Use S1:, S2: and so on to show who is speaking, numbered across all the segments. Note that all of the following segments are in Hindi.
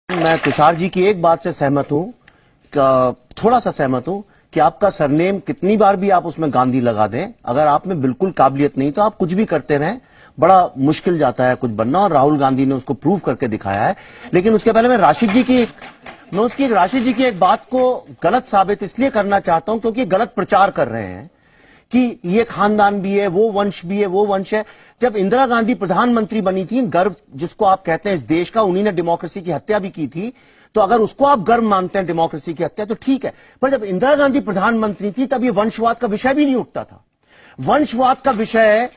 S1: मैं तुषार जी की एक बात से सहमत हूं, थोड़ा सा सहमत हूं कि आपका सरनेम कितनी बार भी आप उसमें गांधी लगा दें, अगर आप में बिल्कुल काबिलियत नहीं तो आप कुछ भी करते रहें, बड़ा मुश्किल जाता है कुछ बनना। और राहुल गांधी ने उसको प्रूव करके दिखाया है। लेकिन उसके पहले मैं राशिद जी की एक बात को गलत साबित इसलिए करना चाहता हूं क्योंकि गलत प्रचार कर रहे हैं कि ये खानदान भी है, वो वंश भी है, वो वंश है। जब इंदिरा गांधी प्रधानमंत्री बनी थी, गर्व जिसको आप कहते हैं इस देश का, उन्हीं ने डेमोक्रेसी की हत्या भी की थी। तो अगर उसको आप गर्व मानते हैं डेमोक्रेसी की हत्या तो ठीक है, पर जब इंदिरा गांधी प्रधानमंत्री थी तब ये वंशवाद का विषय भी नहीं उठता था। वंशवाद का विषय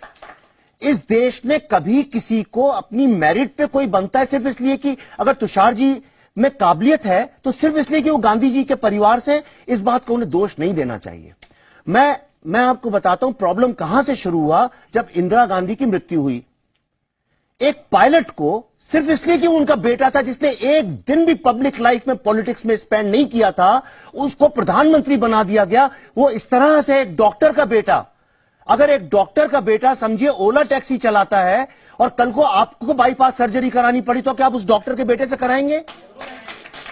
S1: इस देश ने कभी किसी को अपनी मेरिट पे कोई बनता है सिर्फ इसलिए कि अगर तुषार जी में काबिलियत है तो सिर्फ इसलिए कि वो गांधी जी के परिवार से, इस बात को उन्हें दोष नहीं देना चाहिए। मैं आपको बताता हूं प्रॉब्लम कहां से शुरू हुआ। जब इंदिरा गांधी की मृत्यु हुई, एक पायलट को सिर्फ इसलिए कि उनका बेटा था जिसने एक दिन भी पब्लिक लाइफ में पॉलिटिक्स में स्पेंड नहीं किया था, उसको प्रधानमंत्री बना दिया गया। वो इस तरह से एक डॉक्टर का बेटा, अगर एक डॉक्टर का बेटा समझिए ओला टैक्सी चलाता है और कल को आपको बाईपास सर्जरी करानी पड़ी तो क्या आप उस डॉक्टर के बेटे से कराएंगे?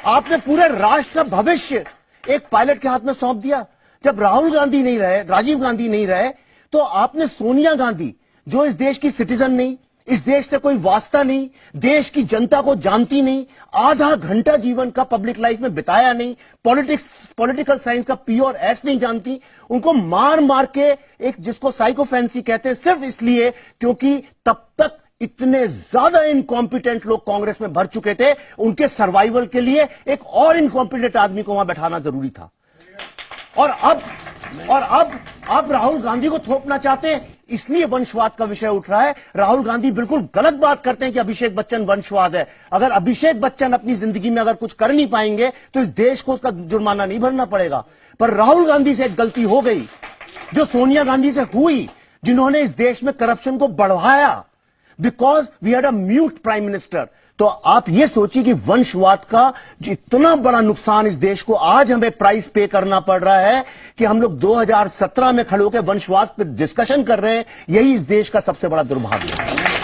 S1: आपने पूरे राष्ट्र का भविष्य एक पायलट के हाथ में सौंप दिया। जब राहुल गांधी नहीं रहे, राजीव गांधी नहीं रहे, तो आपने सोनिया गांधी, जो इस देश की सिटीजन नहीं, इस देश से कोई वास्ता नहीं, देश की जनता को जानती नहीं, आधा घंटा जीवन का पब्लिक लाइफ में बिताया नहीं, पॉलिटिकल साइंस का पी और एस नहीं जानती, उनको मार मार के एक जिसको साइकोफेंसी कहते हैं, सिर्फ इसलिए क्योंकि तब तक इतने ज्यादा इनकॉम्पिटेंट लोग कांग्रेस में भर चुके थे, उनके सर्वाइवल के लिए एक और इनकॉम्पिटेंट आदमी को वहां बैठाना जरूरी था। और अब राहुल गांधी को थोपना चाहते हैं, इसलिए वंशवाद का विषय उठ रहा है। राहुल गांधी बिल्कुल गलत बात करते हैं कि अभिषेक बच्चन वंशवाद है। अगर अभिषेक बच्चन अपनी जिंदगी में अगर कुछ कर नहीं पाएंगे तो इस देश को उसका जुर्माना नहीं भरना पड़ेगा। पर राहुल गांधी से एक गलती हो गई जो सोनिया गांधी से हुई, जिन्होंने इस देश में करप्शन को बढ़ाया, because we had a mute prime minister. तो आप ये सोचिए कि वंशवाद का जो इतना बड़ा नुकसान इस देश को आज हमें प्राइस पे करना पड़ रहा है कि हम लोग 2017 में खड़े होकर वंशवाद पर डिस्कशन कर रहे हैं, यही इस देश का सबसे बड़ा दुर्भाग्य है।